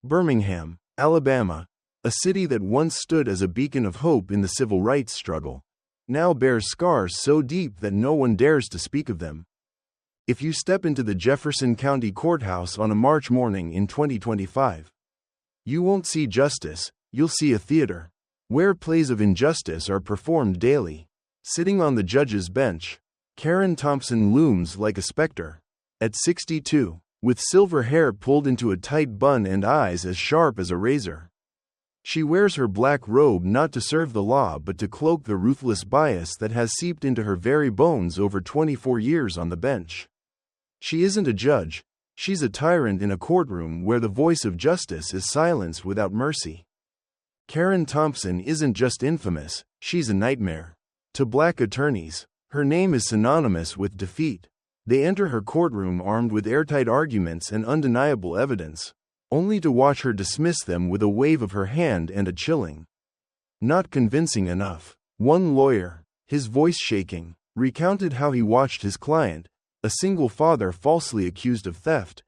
Birmingham, Alabama, a city that once stood as a beacon of hope in the civil rights struggle, now bears scars so deep that no one dares to speak of them. If you step into the Jefferson County Courthouse on a March morning in 2025, you won't see justice, you'll see a theater, where plays of injustice are performed daily. Sitting on the judge's bench, Karen Thompson looms like a specter. At 62, with silver hair pulled into a tight bun and eyes as sharp as a razor. She wears her black robe not to serve the law but to cloak the ruthless bias that has seeped into her very bones over 24 years on the bench. She isn't a judge, she's a tyrant in a courtroom where the voice of justice is silenced without mercy. Karen Thompson isn't just infamous, she's a nightmare. To black attorneys, her name is synonymous with defeat. They enter her courtroom armed with airtight arguments and undeniable evidence, only to watch her dismiss them with a wave of her hand and a chilling. Not convincing enough, one lawyer, his voice shaking, recounted how he watched his client, a single father falsely accused of theft,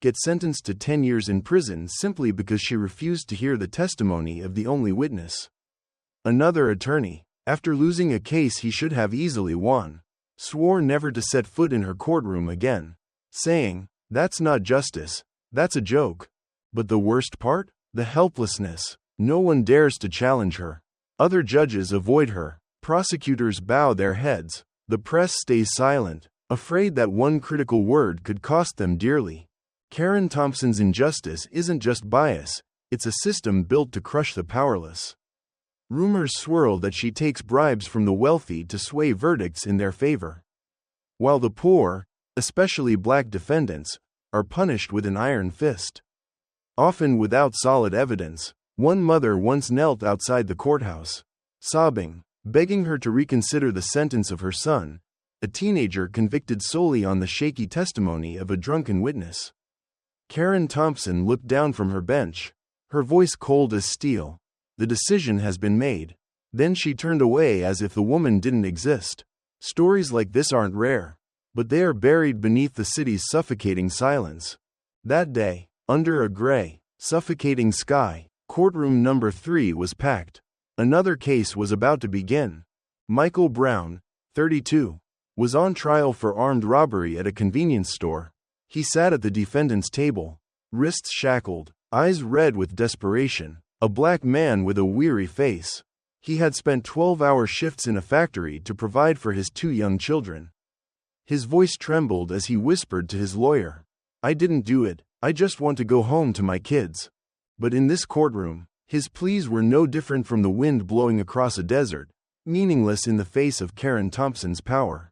get sentenced to 10 years in prison simply because she refused to hear the testimony of the only witness. Another attorney, after losing a case he should have easily won, swore never to set foot in her courtroom again, saying, "That's not justice, that's a joke." But the worst part? The helplessness. No one dares to challenge her. Other judges avoid her. Prosecutors bow their heads. The press stays silent, afraid that one critical word could cost them dearly. Karen Thompson's injustice isn't just bias, it's a system built to crush the powerless. Rumors swirl that she takes bribes from the wealthy to sway verdicts in their favor, while the poor, especially black defendants, are punished with an iron fist. Often without solid evidence. One mother once knelt outside the courthouse, sobbing, begging her to reconsider the sentence of her son, a teenager convicted solely on the shaky testimony of a drunken witness. Karen Thompson looked down from her bench, her voice cold as steel. The decision has been made. Then she turned away as if the woman didn't exist. Stories like this aren't rare, but they are buried beneath the city's suffocating silence. That day, under a gray, suffocating sky, courtroom number 3 was packed. Another case was about to begin. Michael Brown, 32, was on trial for armed robbery at a convenience store. He sat at the defendant's table, wrists shackled, eyes red with desperation. A black man with a weary face. He had spent 12-hour shifts in a factory to provide for his 2 young children. His voice trembled as he whispered to his lawyer, "I didn't do it, I just want to go home to my kids." But in this courtroom, his pleas were no different from the wind blowing across a desert, meaningless in the face of Karen Thompson's power.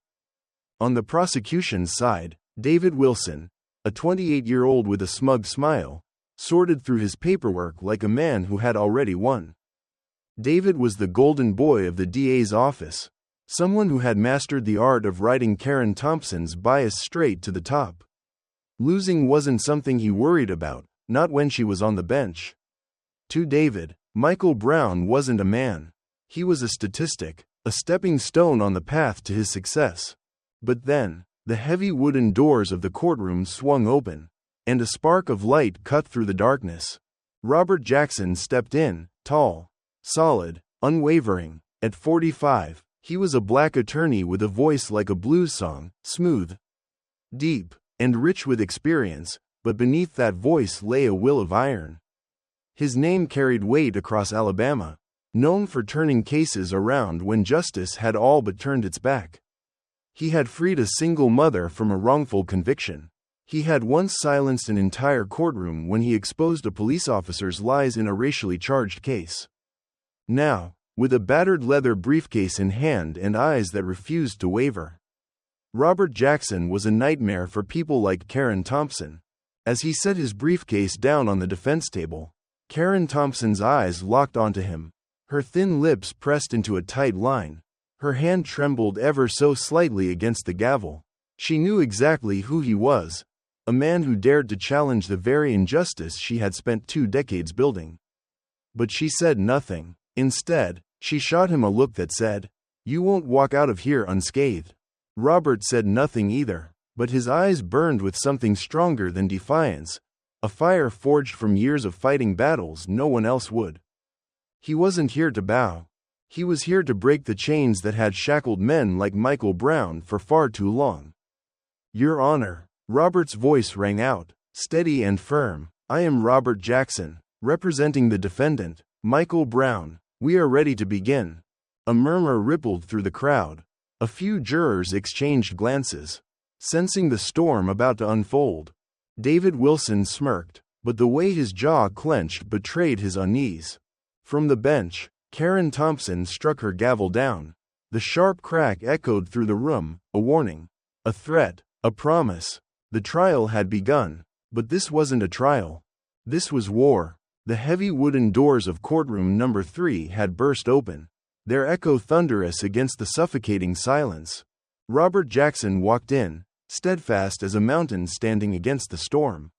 On the prosecution's side, David Wilson, a 28-year-old with a smug smile, sorted through his paperwork like a man who had already won. David was the golden boy of the DA's office, someone who had mastered the art of writing Karen Thompson's bias straight to the top. Losing wasn't something he worried about, not when she was on the bench. To David, Michael Brown wasn't a man. He was a statistic, a stepping stone on the path to his success. But then, the heavy wooden doors of the courtroom swung open, and a spark of light cut through the darkness. Robert Jackson stepped in, tall, solid, unwavering. At 45, he was a black attorney with a voice like a blues song, smooth, deep, and rich with experience, but beneath that voice lay a will of iron. His name carried weight across Alabama, known for turning cases around when justice had all but turned its back. He had freed a single mother from a wrongful conviction. He had once silenced an entire courtroom when he exposed a police officer's lies in a racially charged case. Now, with a battered leather briefcase in hand and eyes that refused to waver, Robert Jackson was a nightmare for people like Karen Thompson. As he set his briefcase down on the defense table, Karen Thompson's eyes locked onto him, her thin lips pressed into a tight line. Her hand trembled ever so slightly against the gavel. She knew exactly who he was, a man who dared to challenge the very injustice she had spent 2 decades building. But she said nothing. Instead, she shot him a look that said, "You won't walk out of here unscathed." Robert said nothing either, but his eyes burned with something stronger than defiance, a fire forged from years of fighting battles no one else would. He wasn't here to bow. He was here to break the chains that had shackled men like Michael Brown for far too long. Your Honor, Robert's voice rang out, steady and firm. I am Robert Jackson, representing the defendant, Michael Brown. We are ready to begin. A murmur rippled through the crowd. A few jurors exchanged glances, sensing the storm about to unfold. David Wilson smirked, but the way his jaw clenched betrayed his unease. From the bench, Karen Thompson struck her gavel down. The sharp crack echoed through the room, a warning, a threat, a promise. The trial had begun, but this wasn't a trial. This was war. The heavy wooden doors of courtroom number 3 had burst open, their echo thunderous against the suffocating silence. Robert Jackson walked in, steadfast as a mountain standing against the storm.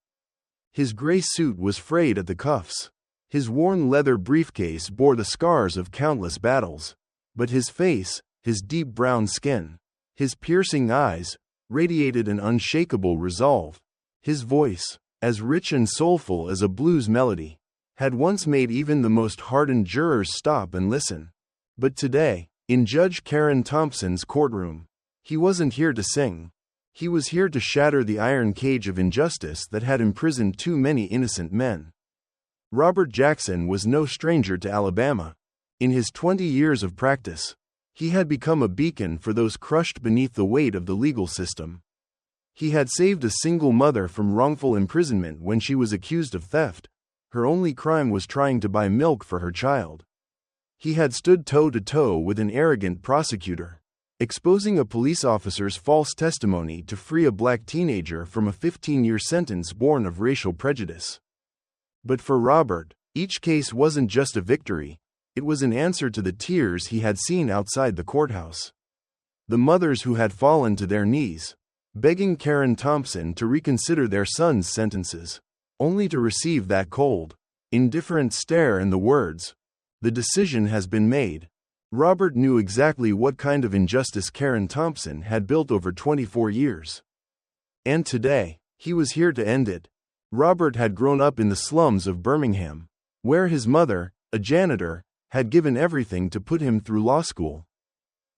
His gray suit was frayed at the cuffs. His worn leather briefcase bore the scars of countless battles. But his face, his deep brown skin, his piercing eyes, radiated an unshakable resolve. His voice, as rich and soulful as a blues melody, had once made even the most hardened jurors stop and listen. But today, in Judge Karen Thompson's courtroom, he wasn't here to sing. He was here to shatter the iron cage of injustice that had imprisoned too many innocent men. Robert Jackson was no stranger to Alabama. In his 20 years of practice, he had become a beacon for those crushed beneath the weight of the legal system. He had saved a single mother from wrongful imprisonment when she was accused of theft. Her only crime was trying to buy milk for her child. He had stood toe-to-toe with an arrogant prosecutor, exposing a police officer's false testimony to free a black teenager from a 15-year sentence born of racial prejudice. But for Robert, each case wasn't just a victory, it was an answer to the tears he had seen outside the courthouse. The mothers who had fallen to their knees, begging Karen Thompson to reconsider their sons' sentences, only to receive that cold, indifferent stare and the words, "The decision has been made." Robert knew exactly what kind of injustice Karen Thompson had built over 24 years. And today, he was here to end it. Robert had grown up in the slums of Birmingham, where his mother, a janitor, had given everything to put him through law school.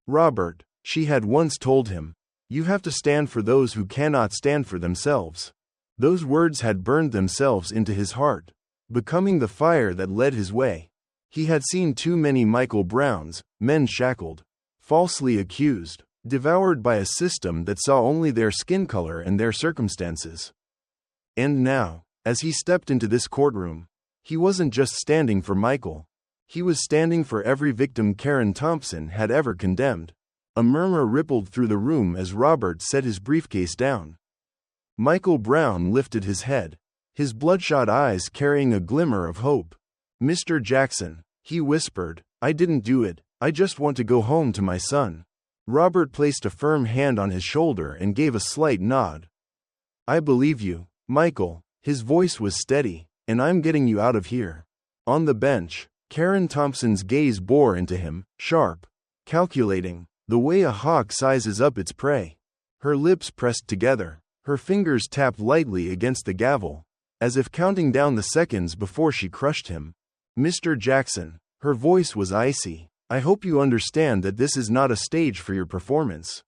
Robert, she had once told him, you have to stand for those who cannot stand for themselves. Those words had burned themselves into his heart, becoming the fire that led his way. He had seen too many Michael Browns, men shackled, falsely accused, devoured by a system that saw only their skin color and their circumstances. And now, as he stepped into this courtroom, he wasn't just standing for Michael. He was standing for every victim Karen Thompson had ever condemned. A murmur rippled through the room as Robert set his briefcase down. Michael Brown lifted his head, his bloodshot eyes carrying a glimmer of hope. "Mr. Jackson," he whispered, "I didn't do it, I just want to go home to my son." Robert placed a firm hand on his shoulder and gave a slight nod. "I believe you, Michael." His voice was steady, "and I'm getting you out of here." On the bench, Karen Thompson's gaze bore into him, sharp, calculating, the way a hawk sizes up its prey. Her lips pressed together, her fingers tapped lightly against the gavel, as if counting down the seconds before she crushed him. "Mr. Jackson," her voice was icy, "I hope you understand that this is not a stage for your performance."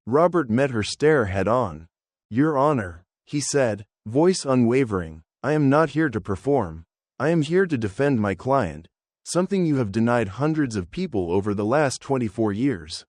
Robert met her stare head-on. "Your Honor," he said, voice unwavering, "I am not here to perform. I am here to defend my client, something you have denied hundreds of people over the last 24 years."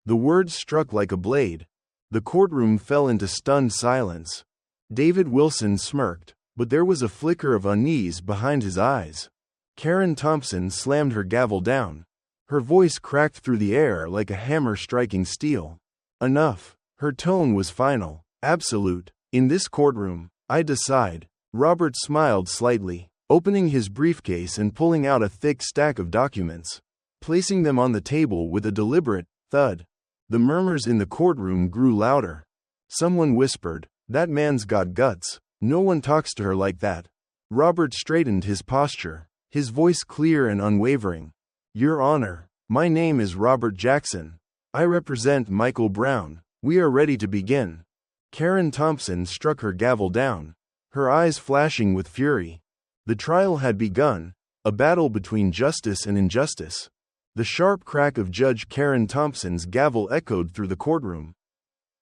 The words struck like a blade. The courtroom fell into stunned silence. David Wilson smirked, but there was a flicker of unease behind his eyes. Karen Thompson slammed her gavel down. Her voice cracked through the air like a hammer striking steel. "Enough." Her tone was final, absolute. "In this courtroom, I decide." Robert smiled slightly, opening his briefcase and pulling out a thick stack of documents, placing them on the table with a deliberate thud. The murmurs in the courtroom grew louder. Someone whispered, "That man's got guts. No one talks to her like that." Robert straightened his posture, his voice clear and unwavering. "Your Honor, my name is Robert Jackson. I represent Michael Brown. We are ready to begin." Karen Thompson struck her gavel down. her eyes flashing with fury. The trial had begun, a battle between justice and injustice. The sharp crack of Judge Karen Thompson's gavel echoed through the courtroom,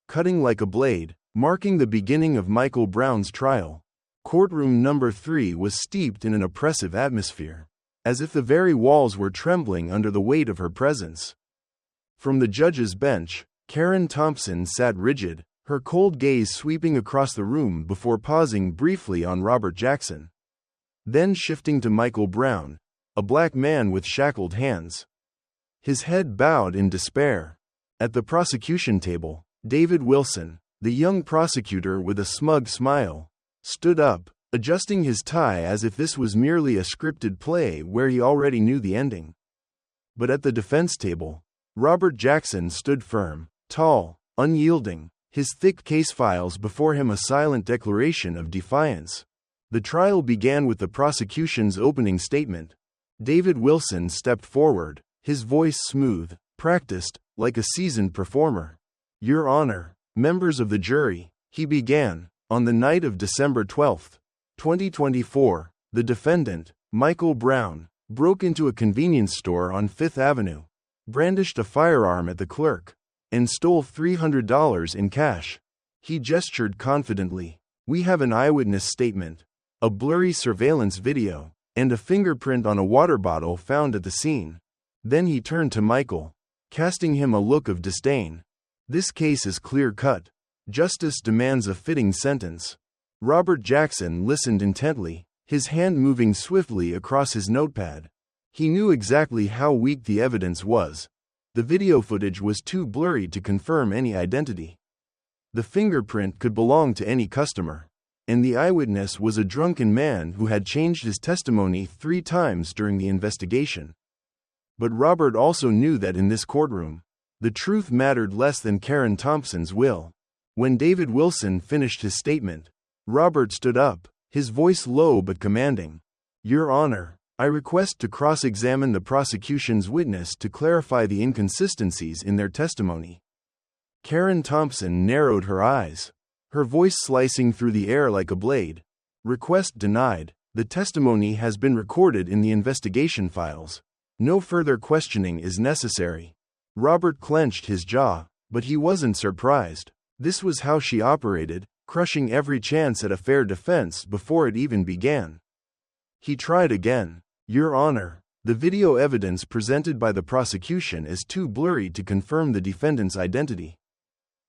cutting like a blade, marking the beginning of Michael Brown's trial. Courtroom number 3 was steeped in an oppressive atmosphere, as if the very walls were trembling under the weight of her presence. From the judge's bench, Karen Thompson sat rigid, her cold gaze sweeping across the room before pausing briefly on Robert Jackson, then shifting to Michael Brown, a black man with shackled hands, his head bowed in despair. At the prosecution table, David Wilson, the young prosecutor with a smug smile, stood up, adjusting his tie as if this was merely a scripted play where he already knew the ending. But at the defense table, Robert Jackson stood firm, tall, unyielding, his thick case files before him a silent declaration of defiance. The trial began with the prosecution's opening statement. David Wilson stepped forward, his voice smooth, practiced, like a seasoned performer. "Your Honor, members of the jury," he began, "on the night of December 12, 2024, the defendant, Michael Brown, broke into a convenience store on Fifth Avenue, brandished a firearm at the clerk, and stole $300 in cash." He gestured confidently. "We have an eyewitness statement, a blurry surveillance video, and a fingerprint on a water bottle found at the scene." Then he turned to Michael, casting him a look of disdain. "This case is clear-cut. Justice demands a fitting sentence." Robert Jackson listened intently, his hand moving swiftly across his notepad. He knew exactly how weak the evidence was. The video footage was too blurry to confirm any identity. The fingerprint could belong to any customer, and the eyewitness was a drunken man who had changed his testimony 3 times during the investigation. But Robert also knew that in this courtroom, the truth mattered less than Karen Thompson's will. When David Wilson finished his statement, Robert stood up, his voice low but commanding. "Your Honor, I request to cross-examine the prosecution's witness to clarify the inconsistencies in their testimony." Karen Thompson narrowed her eyes, her voice slicing through the air like a blade. "Request denied. The testimony has been recorded in the investigation files. No further questioning is necessary." Robert clenched his jaw, but he wasn't surprised. This was how she operated, crushing every chance at a fair defense before it even began. He tried again. "Your Honor, the video evidence presented by the prosecution is too blurry to confirm the defendant's identity.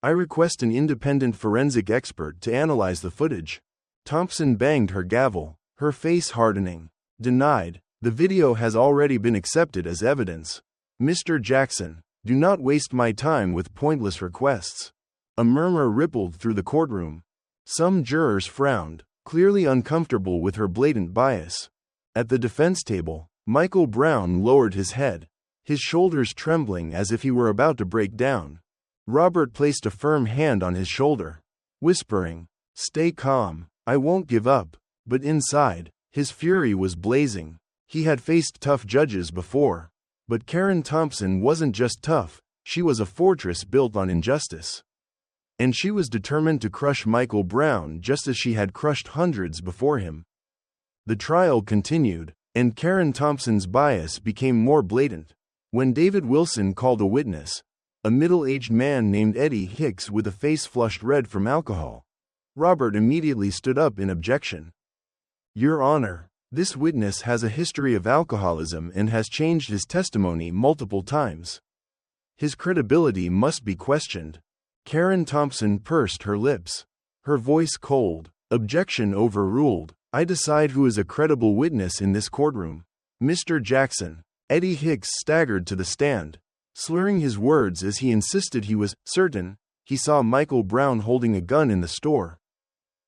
I request an independent forensic expert to analyze the footage." Thompson banged her gavel, her face hardening. "Denied. The video has already been accepted as evidence. Mr. Jackson, do not waste my time with pointless requests." A murmur rippled through the courtroom. Some jurors frowned, clearly uncomfortable with her blatant bias. At the defense table, Michael Brown lowered his head, his shoulders trembling as if he were about to break down. Robert placed a firm hand on his shoulder, whispering, "Stay calm, I won't give up." But inside, his fury was blazing. He had faced tough judges before, but Karen Thompson wasn't just tough, she was a fortress built on injustice. And she was determined to crush Michael Brown just as she had crushed hundreds before him. The trial continued, and Karen Thompson's bias became more blatant. When David Wilson called a witness, a middle-aged man named Eddie Hicks with a face flushed red from alcohol, Robert immediately stood up in objection. "Your Honor, this witness has a history of alcoholism and has changed his testimony multiple times. His credibility must be questioned." Karen Thompson pursed her lips, her voice cold. "Objection overruled. I decide who is a credible witness in this courtroom. Mr. Jackson." Eddie Hicks staggered to the stand, slurring his words as he insisted he was certain he saw Michael Brown holding a gun in the store.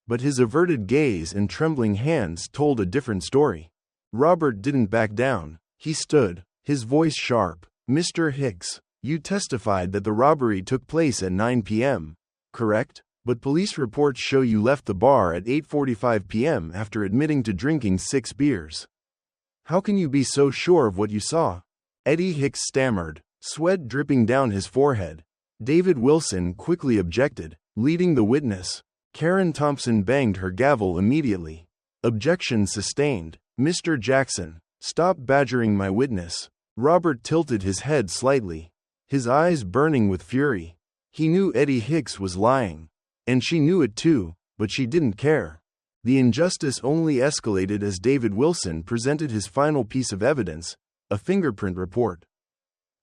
But his averted gaze and trembling hands told a different story. Robert didn't back down. He stood, his voice sharp. "Mr. Hicks, you testified that the robbery took place at 9 p.m., correct? But police reports show you left the bar at 8:45 p.m. after admitting to drinking 6 beers. How can you be so sure of what you saw?" Eddie Hicks stammered, sweat dripping down his forehead. David Wilson quickly objected, leading the witness. Karen Thompson banged her gavel immediately. Objection sustained. Mr. Jackson, stop badgering my witness. Robert tilted his head slightly, his eyes burning with fury. He knew Eddie Hicks was lying, and she knew it too, but she didn't care. The injustice only escalated as David Wilson presented his final piece of evidence, a fingerprint report,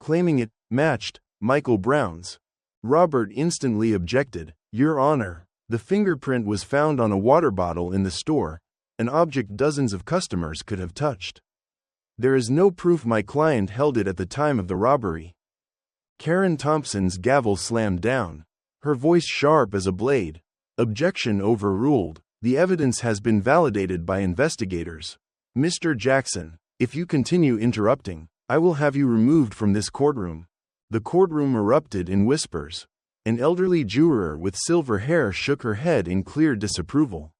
claiming it matched Michael Brown's. Robert instantly objected. Your Honor, the fingerprint was found on a water bottle in the store, an object dozens of customers could have touched. There is no proof my client held it at the time of the robbery. Karen Thompson's gavel slammed down, her voice sharp as a blade. Objection overruled. The evidence has been validated by investigators. Mr. Jackson, if you continue interrupting, I will have you removed from this courtroom. The courtroom erupted in whispers. An elderly juror with silver hair shook her head in clear disapproval.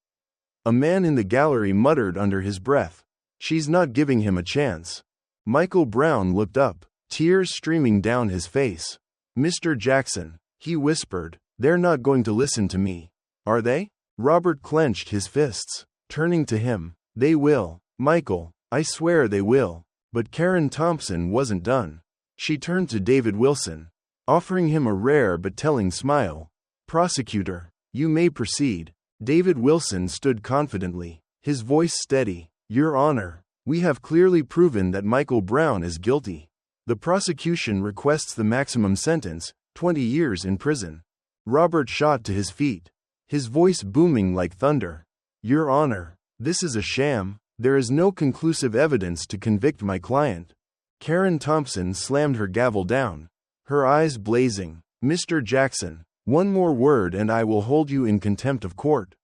A man in the gallery muttered under his breath, "She's not giving him a chance." Michael Brown looked up, tears streaming down his face. Mr. Jackson, he whispered, they're not going to listen to me, are they? Robert clenched his fists, turning to him. They will, Michael, I swear they will. But Karen Thompson wasn't done. She turned to David Wilson, offering him a rare but telling smile. Prosecutor, you may proceed. David Wilson stood confidently, his voice steady. Your Honor, we have clearly proven that Michael Brown is guilty. The prosecution requests the maximum sentence, 20 years in prison. Robert shot to his feet, his voice booming like thunder. Your Honor, this is a sham. There is no conclusive evidence to convict my client. Karen Thompson slammed her gavel down, her eyes blazing. Mr. Jackson, one more word and I will hold you in contempt of court.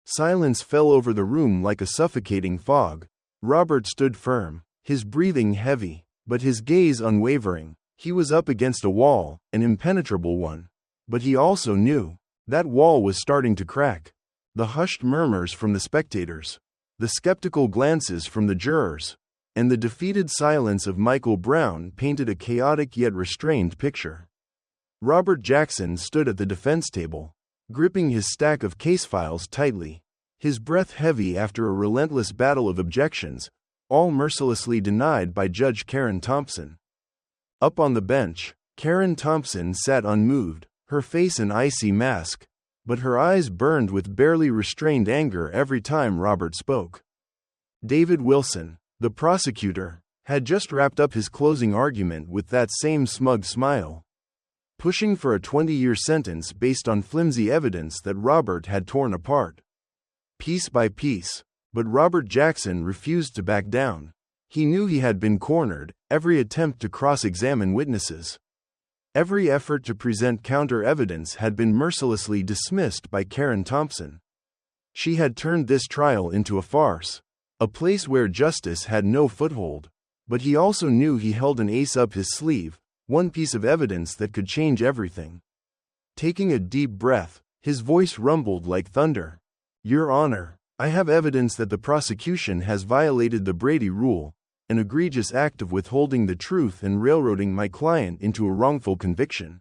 Silence fell over the room like a suffocating fog. Robert stood firm, his breathing heavy, but his gaze unwavering. He was up against a wall, an impenetrable one. But he also knew that wall was starting to crack. The hushed murmurs from the spectators, the skeptical glances from the jurors, and the defeated silence of Michael Brown painted a chaotic yet restrained picture. Robert Jackson stood at the defense table, gripping his stack of case files tightly, his breath heavy after a relentless battle of objections, all mercilessly denied by Judge Karen Thompson. Up on the bench, Karen Thompson sat unmoved, her face an icy mask, but her eyes burned with barely restrained anger every time Robert spoke. David Wilson, the prosecutor, had just wrapped up his closing argument with that same smug smile, pushing for a 20-year sentence based on flimsy evidence that Robert had torn apart, piece by piece. But Robert Jackson refused to back down. He knew he had been cornered. Every attempt to cross-examine witnesses, every effort to present counter-evidence had been mercilessly dismissed by Karen Thompson. She had turned this trial into a farce, a place where justice had no foothold. But he also knew he held an ace up his sleeve, one piece of evidence that could change everything. Taking a deep breath, his voice rumbled like thunder. Your Honor, I have evidence that the prosecution has violated the Brady Rule, an egregious act of withholding the truth and railroading my client into a wrongful conviction.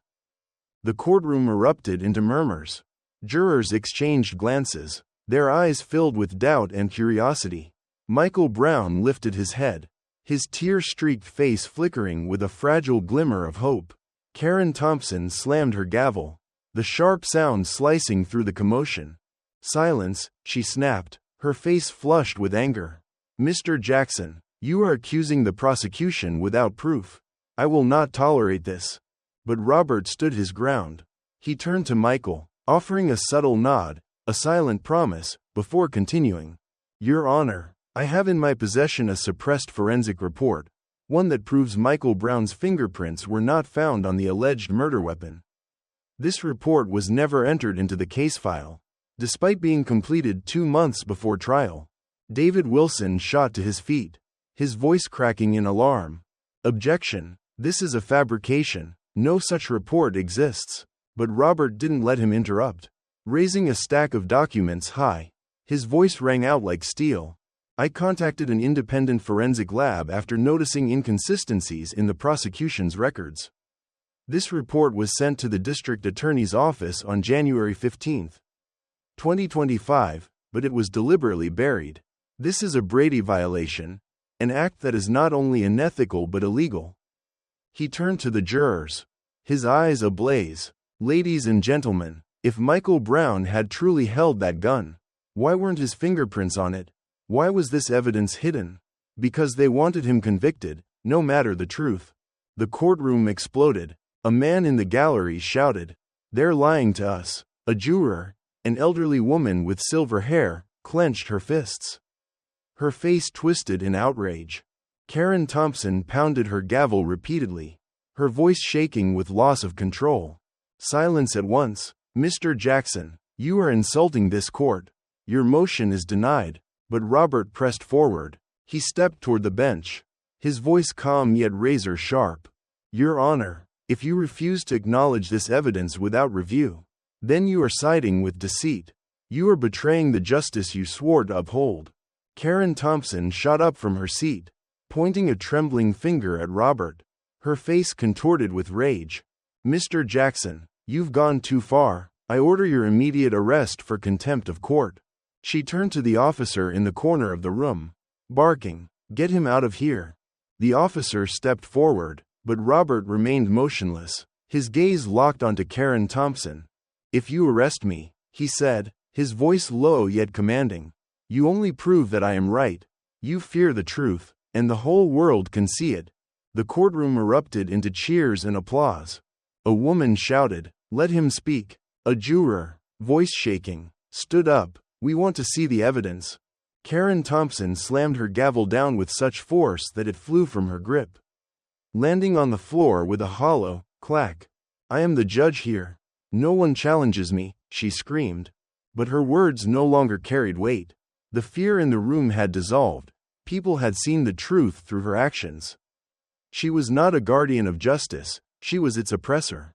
The courtroom erupted into murmurs. Jurors exchanged glances, their eyes filled with doubt and curiosity. Michael Brown lifted his head, his tear-streaked face flickering with a fragile glimmer of hope. Karen Thompson slammed her gavel, the sharp sound slicing through the commotion. Silence, she snapped, her face flushed with anger. Mr. Jackson, you are accusing the prosecution without proof. I will not tolerate this. But Robert stood his ground. He turned to Michael, offering a subtle nod, a silent promise, before continuing. Your Honor, I have in my possession a suppressed forensic report, one that proves Michael Brown's fingerprints were not found on the alleged murder weapon. This report was never entered into the case file, despite being completed 2 months before trial. David Wilson shot to his feet, his voice cracking in alarm. Objection. This is a fabrication. No such report exists. But Robert didn't let him interrupt. Raising a stack of documents high, his voice rang out like steel. I contacted an independent forensic lab after noticing inconsistencies in the prosecution's records. This report was sent to the district attorney's office on January 15th. 2025, but it was deliberately buried. This is a Brady violation, an act that is not only unethical but illegal. He turned to the jurors, his eyes ablaze. Ladies and gentlemen, if Michael Brown had truly held that gun, why weren't his fingerprints on it? Why was this evidence hidden? Because they wanted him convicted, no matter the truth. The courtroom exploded. A man in the gallery shouted, "They're lying to us." A juror, an elderly woman with silver hair, clenched her fists. Her face twisted in outrage. Karen Thompson pounded her gavel repeatedly, her voice shaking with loss of control. "Silence at once. Mr. Jackson, you are insulting this court. Your motion is denied." But Robert pressed forward. He stepped toward the bench, his voice calm yet razor sharp. "Your Honor, if you refuse to acknowledge this evidence without review, then you are siding with deceit. You are betraying the justice you swore to uphold." Karen Thompson shot up from her seat, pointing a trembling finger at Robert, her face contorted with rage. "Mr. Jackson, you've gone too far. I order your immediate arrest for contempt of court." She turned to the officer in the corner of the room, barking, "Get him out of here." The officer stepped forward, but Robert remained motionless, his gaze locked onto Karen Thompson. "If you arrest me," he said, his voice low yet commanding, "you only prove that I am right. You fear the truth, and the whole world can see it." The courtroom erupted into cheers and applause. A woman shouted, "Let him speak." A juror, voice shaking, stood up, "We want to see the evidence." Karen Thompson slammed her gavel down with such force that it flew from her grip, landing on the floor with a hollow clack. "I am the judge here. No one challenges me," she screamed. But her words no longer carried weight. The fear in the room had dissolved. People had seen the truth through her actions. She was not a guardian of justice, she was its oppressor.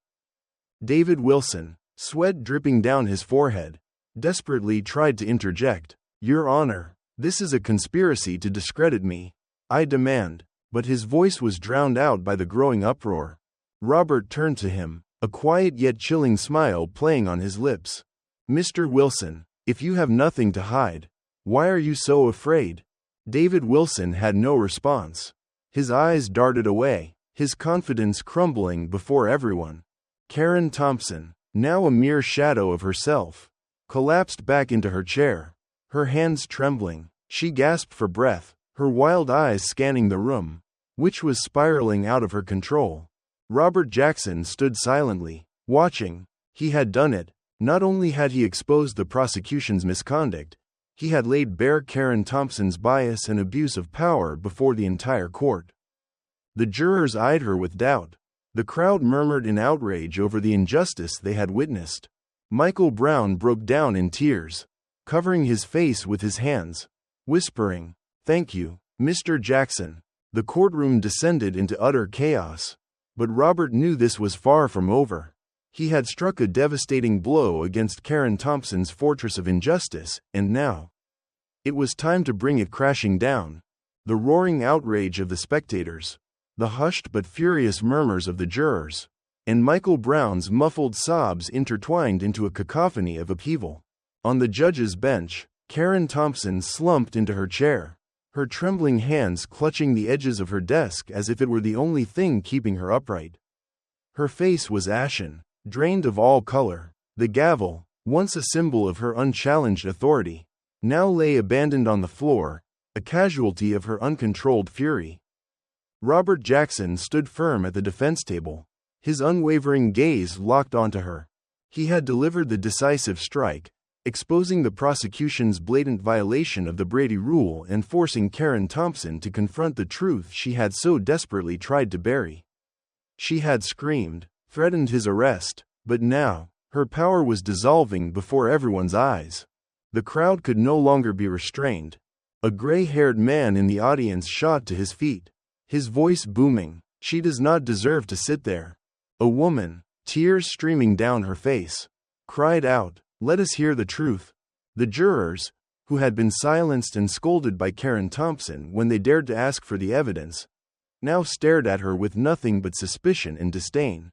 David Wilson, sweat dripping down his forehead, desperately tried to interject. "Your Honor, this is a conspiracy to discredit me. I demand." But his voice was drowned out by the growing uproar. Robert turned to him, a quiet yet chilling smile playing on his lips. "Mr. Wilson, if you have nothing to hide, why are you so afraid?" David Wilson had no response. His eyes darted away, his confidence crumbling before everyone. Karen Thompson, now a mere shadow of herself, collapsed back into her chair, her hands trembling. She gasped for breath, her wild eyes scanning the room, which was spiraling out of her control. Robert Jackson stood silently, watching. He had done it. Not only had he exposed the prosecution's misconduct, he had laid bare Karen Thompson's bias and abuse of power before the entire court. The jurors eyed her with doubt. The crowd murmured in outrage over the injustice they had witnessed. Michael Brown broke down in tears, covering his face with his hands, whispering, "Thank you, Mr. Jackson." The courtroom descended into utter chaos. But Robert knew this was far from over. He had struck a devastating blow against Karen Thompson's fortress of injustice, and now it was time to bring it crashing down. The roaring outrage of the spectators, the hushed but furious murmurs of the jurors, and Michael Brown's muffled sobs intertwined into a cacophony of upheaval. On the judge's bench, Karen Thompson slumped into her chair, her trembling hands clutching the edges of her desk as if it were the only thing keeping her upright. Her face was ashen, drained of all color. The gavel, once a symbol of her unchallenged authority, now lay abandoned on the floor, a casualty of her uncontrolled fury. Robert Jackson stood firm at the defense table, his unwavering gaze locked onto her. He had delivered the decisive strike, exposing the prosecution's blatant violation of the Brady Rule and forcing Karen Thompson to confront the truth she had so desperately tried to bury. She had screamed, threatened his arrest, but now, her power was dissolving before everyone's eyes. The crowd could no longer be restrained. A gray-haired man in the audience shot to his feet, his voice booming, "She does not deserve to sit there." A woman, tears streaming down her face, cried out, "Let us hear the truth." The jurors, who had been silenced and scolded by Karen Thompson when they dared to ask for the evidence, now stared at her with nothing but suspicion and disdain.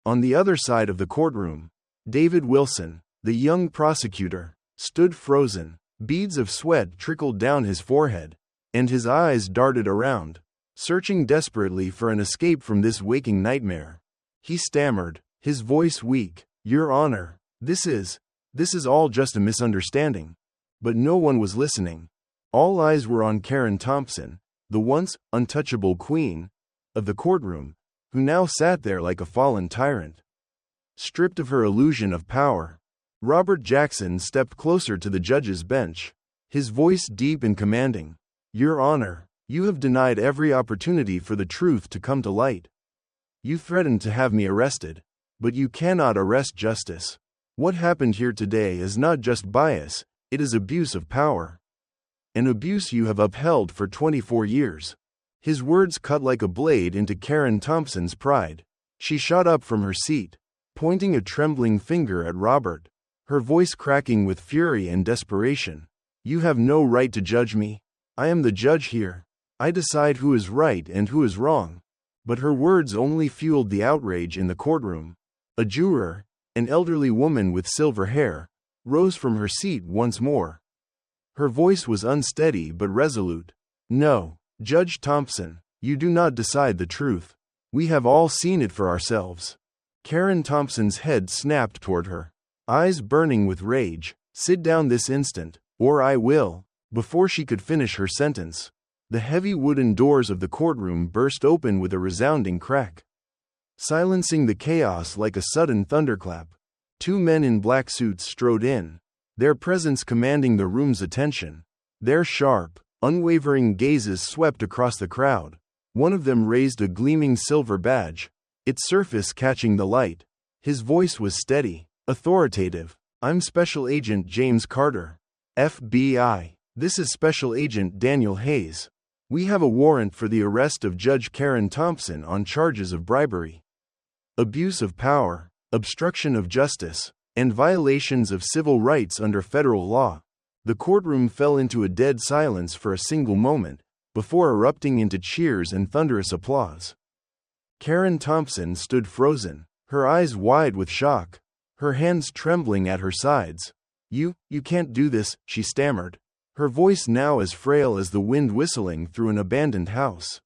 On the other side of the courtroom, David Wilson, The young prosecutor stood frozen. Beads of sweat trickled down his forehead, and his eyes darted around, searching desperately for an escape from this waking nightmare. He stammered, his voice weak, "Your Honor, this is all just a misunderstanding." But no one was listening. All eyes were on Karen Thompson, the once untouchable queen of the courtroom, who now sat there like a fallen tyrant, stripped of her illusion of power. Robert Jackson stepped closer to the judge's bench, his voice deep and commanding. "Your Honor, you have denied every opportunity for the truth to come to light. You threatened to have me arrested, but you cannot arrest justice. What happened here today is not just bias, it is abuse of power. An abuse you have upheld for 24 years. His words cut like a blade into Karen Thompson's pride. She shot up from her seat, pointing a trembling finger at Robert, her voice cracking with fury and desperation. "You have no right to judge me. I am the judge here. I decide who is right and who is wrong." But her words only fueled the outrage in the courtroom. A juror, an elderly woman with silver hair, rose from her seat once more. Her voice was unsteady but resolute. "No, Judge Thompson, you do not decide the truth. We have all seen it for ourselves." Karen Thompson's head snapped toward her, eyes burning with rage. "Sit down this instant, or I will." Before she could finish her sentence, the heavy wooden doors of the courtroom burst open with a resounding crack, silencing the chaos like a sudden thunderclap. Two men in black suits strode in, their presence commanding the room's attention. Their sharp, unwavering gazes swept across the crowd. One of them raised a gleaming silver badge, its surface catching the light. His voice was steady, authoritative. "I'm Special Agent James Carter, FBI. This is Special Agent Daniel Hayes. We have a warrant for the arrest of Judge Karen Thompson on charges of bribery, abuse of power, obstruction of justice, and violations of civil rights under federal law." The courtroom fell into a dead silence for a single moment, before erupting into cheers and thunderous applause. Karen Thompson stood frozen, her eyes wide with shock, her hands trembling at her sides. You can't do this," she stammered, her voice now as frail as the wind whistling through an abandoned house.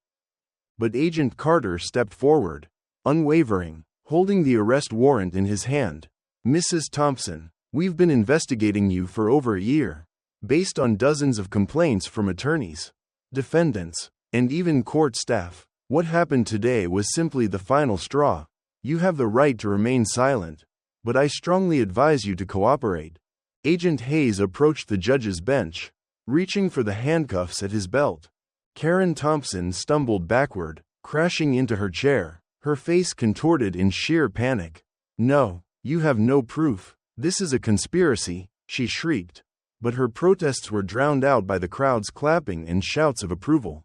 But Agent Carter stepped forward, unwavering, holding the arrest warrant in his hand. "Mrs. Thompson, we've been investigating you for over a year, based on dozens of complaints from attorneys, defendants, and even court staff. What happened today was simply the final straw. You have the right to remain silent, but I strongly advise you to cooperate." Agent Hayes approached the judge's bench, reaching for the handcuffs at his belt. Karen Thompson stumbled backward, crashing into her chair, her face contorted in sheer panic. "No, you have no proof. This is a conspiracy," she shrieked. But her protests were drowned out by the crowd's clapping and shouts of approval.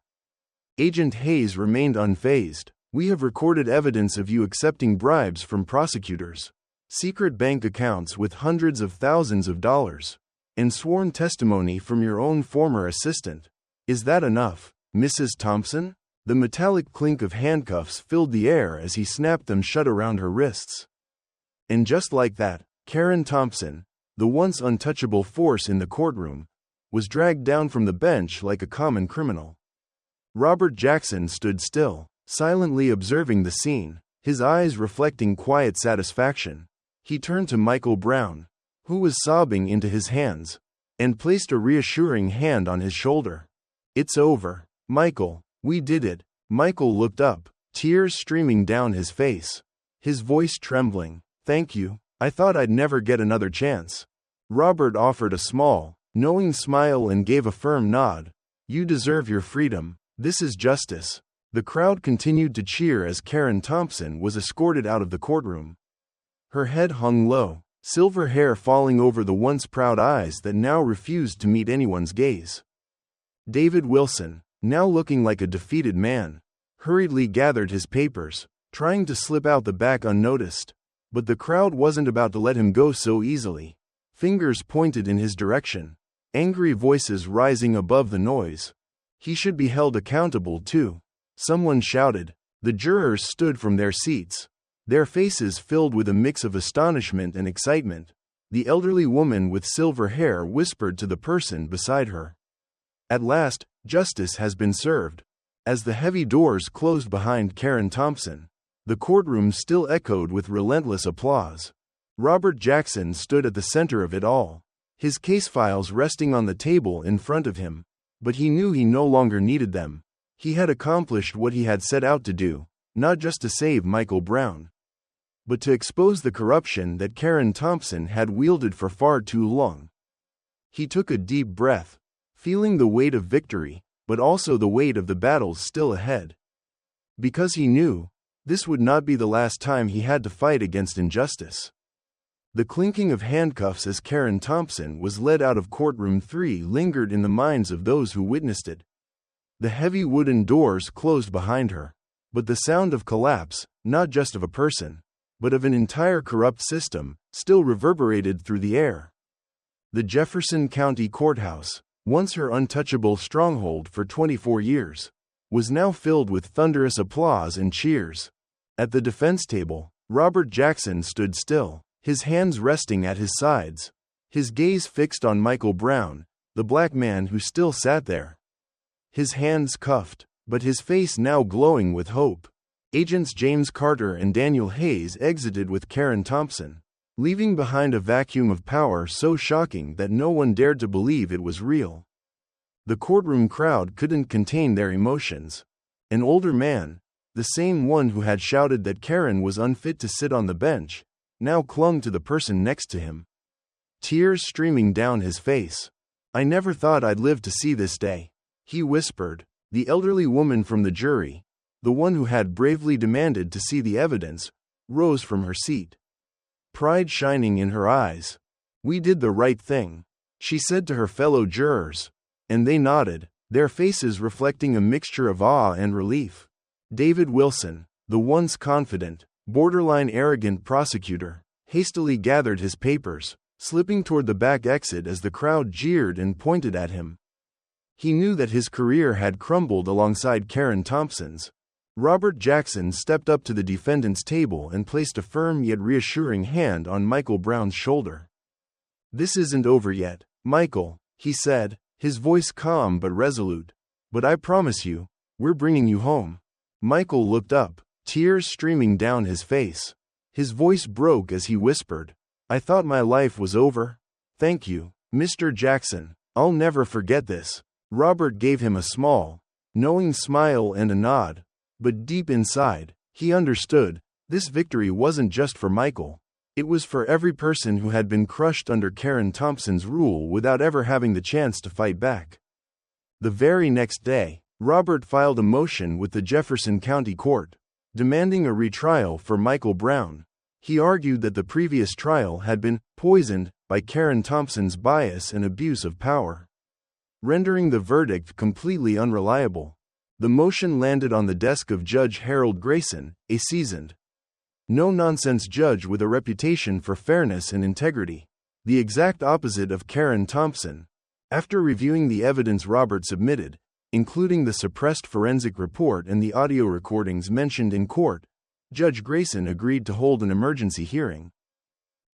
Agent Hayes remained unfazed. "We have recorded evidence of you accepting bribes from prosecutors, secret bank accounts with hundreds of thousands of dollars, and sworn testimony from your own former assistant. Is that enough, Mrs. Thompson?" The metallic clink of handcuffs filled the air as he snapped them shut around her wrists. And just like that, Karen Thompson, the once untouchable force in the courtroom, was dragged down from the bench like a common criminal. Robert Jackson stood still, silently observing the scene, his eyes reflecting quiet satisfaction. He turned to Michael Brown, who was sobbing into his hands, and placed a reassuring hand on his shoulder. "It's over, Michael, we did it." Michael looked up, tears streaming down his face, his voice trembling. "Thank you, I thought I'd never get another chance." Robert offered a small, knowing smile and gave a firm nod. "You deserve your freedom. This is justice." The crowd continued to cheer as Karen Thompson was escorted out of the courtroom. Her head hung low, silver hair falling over the once proud eyes that now refused to meet anyone's gaze. David Wilson, now looking like a defeated man, hurriedly gathered his papers, trying to slip out the back unnoticed. But the crowd wasn't about to let him go so easily. Fingers pointed in his direction, angry voices rising above the noise. He should be held accountable too. Someone shouted. The jurors stood from their seats, their faces filled with a mix of astonishment and excitement. The elderly woman with silver hair whispered to the person beside her. At last, justice has been served. As the heavy doors closed behind Karen Thompson, the courtroom still echoed with relentless applause. Robert Jackson stood at the center of it all, his case files resting on the table in front of him. But he knew he no longer needed them. He had accomplished what he had set out to do, not just to save Michael Brown, but to expose the corruption that Karen Thompson had wielded for far too long. He took a deep breath, feeling the weight of victory, but also the weight of the battles still ahead. Because he knew, this would not be the last time he had to fight against injustice. The clinking of handcuffs as Karen Thompson was led out of courtroom 3 lingered in the minds of those who witnessed it. The heavy wooden doors closed behind her, but the sound of collapse, not just of a person, but of an entire corrupt system, still reverberated through the air. The Jefferson County Courthouse, once her untouchable stronghold for 24 years, was now filled with thunderous applause and cheers. At the defense table, Robert Jackson stood still, his hands resting at his sides, his gaze fixed on Michael Brown, the black man who still sat there. His hands cuffed, but his face now glowing with hope. Agents James Carter and Daniel Hayes exited with Karen Thompson, leaving behind a vacuum of power so shocking that no one dared to believe it was real. The courtroom crowd couldn't contain their emotions. An older man, the same one who had shouted that Karen was unfit to sit on the bench, now clung to the person next to him, tears streaming down his face. "I never thought I'd live to see this day," he whispered. The elderly woman from the jury, the one who had bravely demanded to see the evidence, rose from her seat, pride shining in her eyes. "We did the right thing," she said to her fellow jurors, and they nodded, their faces reflecting a mixture of awe and relief. David Wilson, the once confident, borderline arrogant prosecutor, hastily gathered his papers, slipping toward the back exit as the crowd jeered and pointed at him. He knew that his career had crumbled alongside Karen Thompson's. Robert Jackson stepped up to the defendant's table and placed a firm yet reassuring hand on Michael Brown's shoulder. "This isn't over yet, Michael," he said, his voice calm but resolute. "But I promise you, we're bringing you home." Michael looked up, tears streaming down his face. His voice broke as he whispered, "I thought my life was over. Thank you, Mr. Jackson. I'll never forget this." Robert gave him a small, knowing smile and a nod. But deep inside, he understood, this victory wasn't just for Michael. It was for every person who had been crushed under Karen Thompson's rule without ever having the chance to fight back. The very next day, Robert filed a motion with the Jefferson County Court, demanding a retrial for Michael Brown. He argued that the previous trial had been poisoned by Karen Thompson's bias and abuse of power, rendering the verdict completely unreliable. The motion landed on the desk of Judge Harold Grayson, a seasoned, no-nonsense judge with a reputation for fairness and integrity, the exact opposite of Karen Thompson. After reviewing the evidence Robert submitted, including the suppressed forensic report and the audio recordings mentioned in court, Judge Grayson agreed to hold an emergency hearing.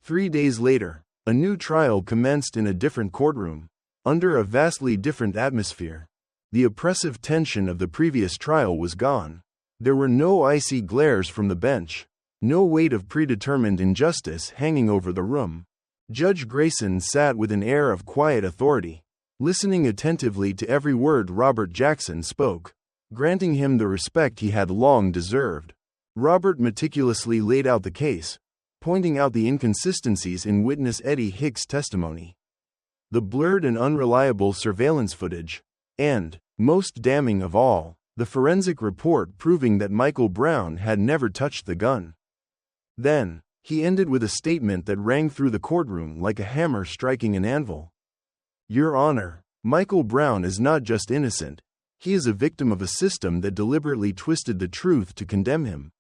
3 days later, a new trial commenced in a different courtroom, under a vastly different atmosphere. The oppressive tension of the previous trial was gone. There were no icy glares from the bench, no weight of predetermined injustice hanging over the room. Judge Grayson sat with an air of quiet authority, listening attentively to every word Robert Jackson spoke, granting him the respect he had long deserved. Robert meticulously laid out the case, pointing out the inconsistencies in witness Eddie Hicks' testimony, the blurred and unreliable surveillance footage, and, most damning of all, the forensic report proving that Michael Brown had never touched the gun. Then, he ended with a statement that rang through the courtroom like a hammer striking an anvil. "Your Honor, Michael Brown is not just innocent, he is a victim of a system that deliberately twisted the truth to condemn him."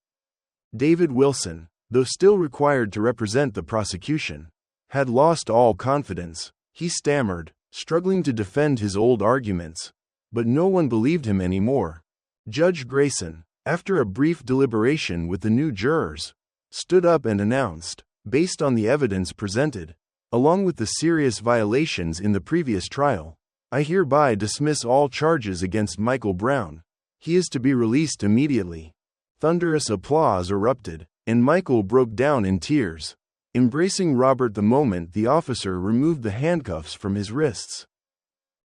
David Wilson, though still required to represent the prosecution, had lost all confidence. He stammered, struggling to defend his old arguments. But no one believed him anymore. Judge Grayson, after a brief deliberation with the new jurors, stood up and announced, based on the evidence presented, along with the serious violations in the previous trial, I hereby dismiss all charges against Michael Brown. He is to be released immediately." Thunderous applause erupted, and Michael broke down in tears, embracing Robert the moment the officer removed the handcuffs from his wrists.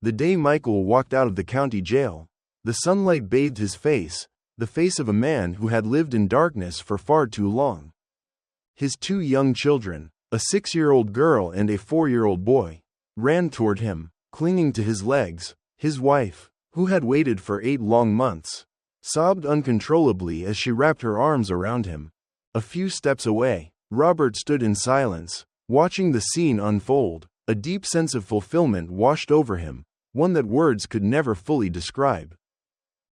The day Michael walked out of the county jail, the sunlight bathed his face, the face of a man who had lived in darkness for far too long. His 2 young children, a 6-year-old girl and a 4-year-old boy, ran toward him, clinging to his legs. His wife, who had waited for 8 long months, sobbed uncontrollably as she wrapped her arms around him. A few steps away, Robert stood in silence, watching the scene unfold. A deep sense of fulfillment washed over him, one that words could never fully describe.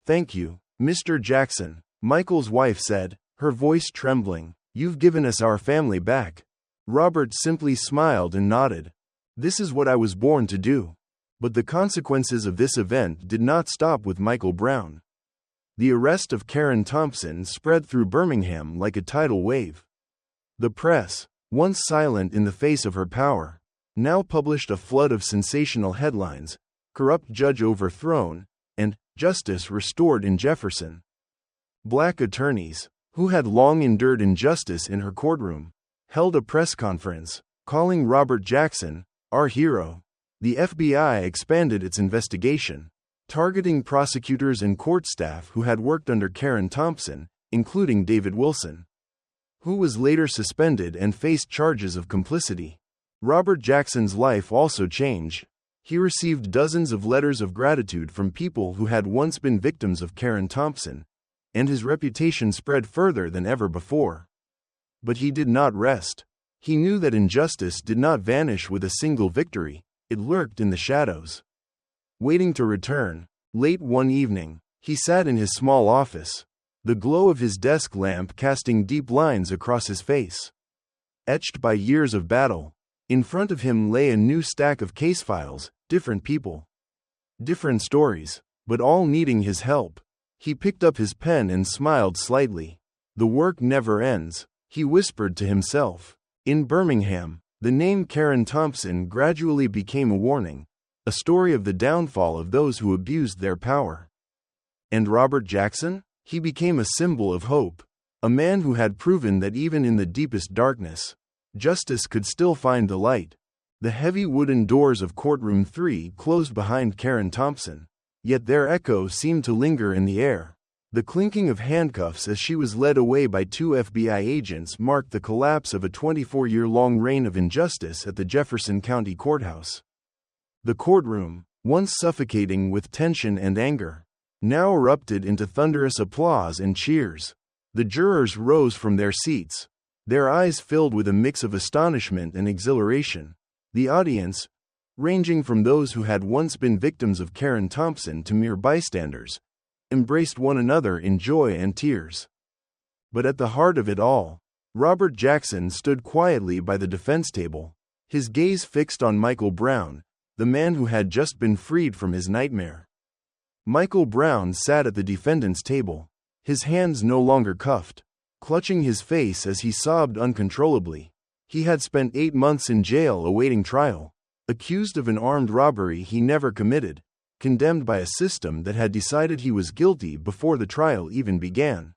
"Thank you, Mr. Jackson," Michael's wife said, her voice trembling. "You've given us our family back." Robert simply smiled and nodded. "This is what I was born to do." But the consequences of this event did not stop with Michael Brown. The arrest of Karen Thompson spread through Birmingham like a tidal wave. The press, once silent in the face of her power, now published a flood of sensational headlines: "Corrupt Judge Overthrown," and "Justice Restored in Jefferson." Black attorneys, who had long endured injustice in her courtroom, held a press conference, calling Robert Jackson "our hero." The FBI expanded its investigation, targeting prosecutors and court staff who had worked under Karen Thompson, including David Wilson, who was later suspended and faced charges of complicity. Robert Jackson's life also changed. He received dozens of letters of gratitude from people who had once been victims of Karen Thompson, and his reputation spread further than ever before. But he did not rest. He knew that injustice did not vanish with a single victory. It lurked in the shadows, waiting to return. Late one evening, he sat in his small office, the glow of his desk lamp casting deep lines across his face, etched by years of battle. In front of him lay a new stack of case files, different people, different stories, but all needing his help. He picked up his pen and smiled slightly. "The work never ends," he whispered to himself. In Birmingham, the name Karen Thompson gradually became a warning, a story of the downfall of those who abused their power. And Robert Jackson? He became a symbol of hope, a man who had proven that even in the deepest darkness, justice could still find the light. The heavy wooden doors of Courtroom 3 closed behind Karen Thompson, yet their echo seemed to linger in the air. The clinking of handcuffs as she was led away by 2 FBI agents marked the collapse of a 24-year-long reign of injustice at the Jefferson County Courthouse. The courtroom, once suffocating with tension and anger, now erupted into thunderous applause and cheers. The jurors rose from their seats, their eyes filled with a mix of astonishment and exhilaration. The audience, ranging from those who had once been victims of Karen Thompson to mere bystanders, embraced one another in joy and tears. But at the heart of it all, Robert Jackson stood quietly by the defense table, his gaze fixed on Michael Brown, the man who had just been freed from his nightmare. Michael Brown sat at the defendant's table, his hands no longer cuffed, clutching his face as he sobbed uncontrollably. He had spent 8 months in jail awaiting trial, accused of an armed robbery he never committed, condemned by a system that had decided he was guilty before the trial even began.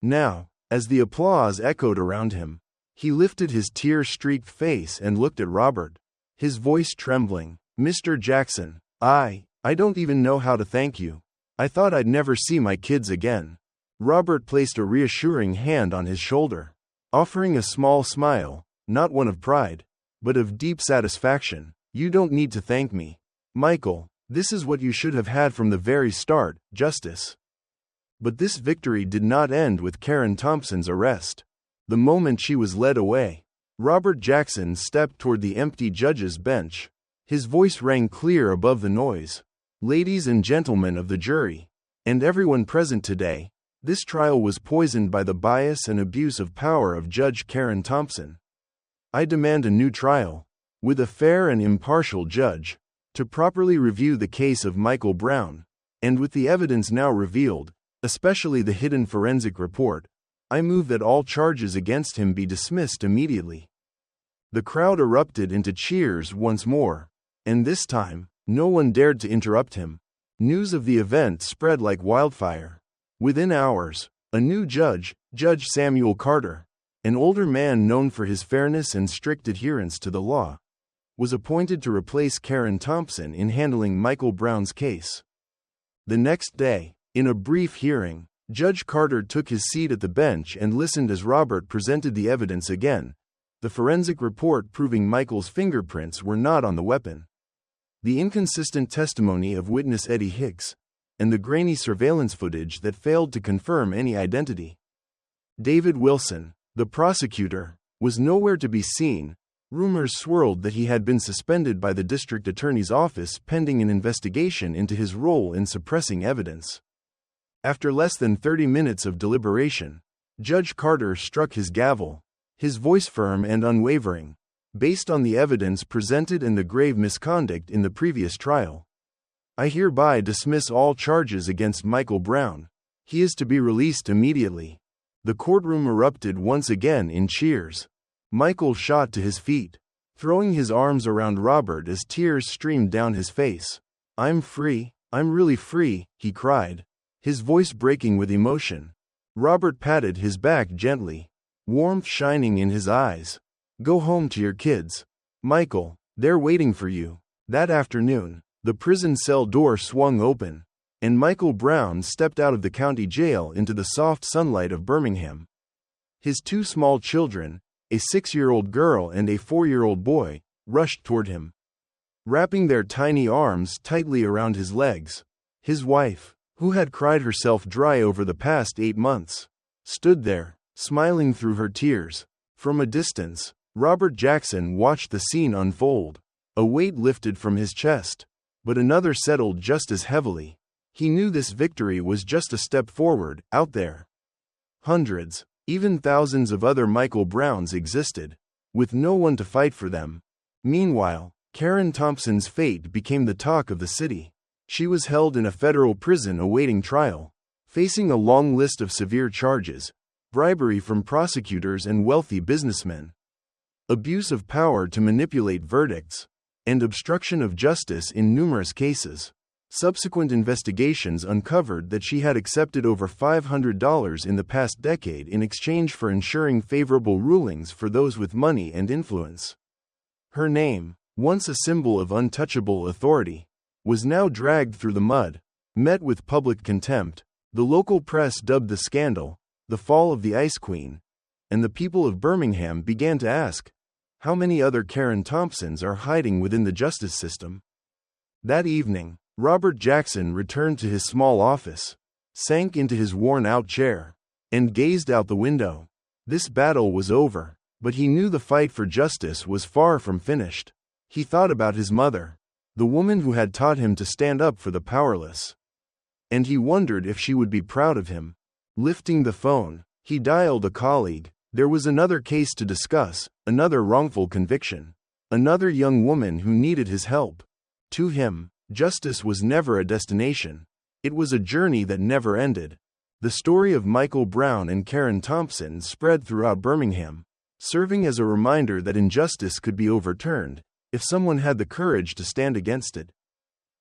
Now, as the applause echoed around him, he lifted his tear-streaked face and looked at Robert, his voice trembling. "Mr. Jackson, I don't even know how to thank you. I thought I'd never see my kids again." Robert placed a reassuring hand on his shoulder, offering a small smile, not one of pride, but of deep satisfaction. "You don't need to thank me, Michael. This is what you should have had from the very start, justice." But this victory did not end with Karen Thompson's arrest. The moment she was led away, Robert Jackson stepped toward the empty judge's bench. His voice rang clear above the noise. "Ladies and gentlemen of the jury, and everyone present today, this trial was poisoned by the bias and abuse of power of Judge Karen Thompson. I demand a new trial, with a fair and impartial judge, to properly review the case of Michael Brown, and with the evidence now revealed, especially the hidden forensic report, I move that all charges against him be dismissed immediately." The crowd erupted into cheers once more, and this time, no one dared to interrupt him. News of the event spread like wildfire. Within hours, a new judge, Judge Samuel Carter, an older man known for his fairness and strict adherence to the law, was appointed to replace Karen Thompson in handling Michael Brown's case. The next day, in a brief hearing, Judge Carter took his seat at the bench and listened as Robert presented the evidence again, the forensic report proving Michael's fingerprints were not on the weapon, the inconsistent testimony of witness Eddie Hicks, and the grainy surveillance footage that failed to confirm any identity. David Wilson, the prosecutor, was nowhere to be seen. Rumors swirled that he had been suspended by the district attorney's office pending an investigation into his role in suppressing evidence. After less than 30 minutes of deliberation, Judge Carter struck his gavel, his voice firm and unwavering, based on the evidence presented and the grave misconduct in the previous trial. I hereby dismiss all charges against Michael Brown. He is to be released immediately. The courtroom erupted once again in cheers. Michael shot to his feet, throwing his arms around Robert as tears streamed down his face. "I'm free, I'm really free," he cried, his voice breaking with emotion. Robert patted his back gently, warmth shining in his eyes. "Go home to your kids, Michael, they're waiting for you." That afternoon, the prison cell door swung open, and Michael Brown stepped out of the county jail into the soft sunlight of Birmingham. His two small children, a 6-year-old girl and a 4-year-old boy, rushed toward him, wrapping their tiny arms tightly around his legs. His wife, who had cried herself dry over the past 8 months, stood there, smiling through her tears. From a distance, Robert Jackson watched the scene unfold. A weight lifted from his chest, but another settled just as heavily. He knew this victory was just a step forward. Out there, hundreds, even thousands of other Michael Browns existed, with no one to fight for them. Meanwhile, Karen Thompson's fate became the talk of the city. She was held in a federal prison awaiting trial, facing a long list of severe charges: bribery from prosecutors and wealthy businessmen, abuse of power to manipulate verdicts, and obstruction of justice in numerous cases. Subsequent investigations uncovered that she had accepted over $500 in the past decade in exchange for ensuring favorable rulings for those with money and influence. Her name, once a symbol of untouchable authority, was now dragged through the mud, met with public contempt. The local press dubbed the scandal the fall of the Ice Queen, and the people of Birmingham began to ask, how many other Karen Thompsons are hiding within the justice system? That evening, Robert Jackson returned to his small office, sank into his worn-out chair, and gazed out the window. This battle was over, but he knew the fight for justice was far from finished. He thought about his mother, the woman who had taught him to stand up for the powerless. And he wondered if she would be proud of him. Lifting the phone, he dialed a colleague. There was another case to discuss, another wrongful conviction, another young woman who needed his help. To him, justice was never a destination. It was a journey that never ended. The story of Michael Brown and Karen Thompson spread throughout Birmingham, serving as a reminder that injustice could be overturned if someone had the courage to stand against it.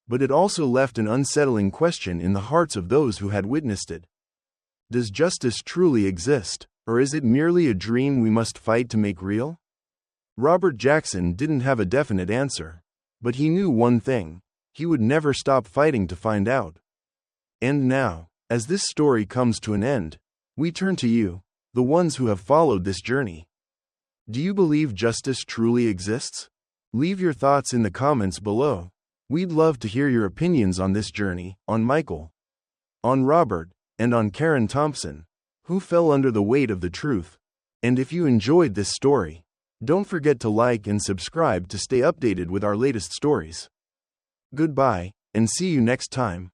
But it also left an unsettling question in the hearts of those who had witnessed it. Does justice truly exist, or is it merely a dream we must fight to make real? Robert Jackson didn't have a definite answer, but he knew one thing: he would never stop fighting to find out. And now, as this story comes to an end, we turn to you, the ones who have followed this journey. Do you believe justice truly exists? Leave your thoughts in the comments below. We'd love to hear your opinions on this journey, on Michael, on Robert, and on Karen Thompson, who fell under the weight of the truth. And if you enjoyed this story, don't forget to like and subscribe to stay updated with our latest stories. Goodbye, and see you next time.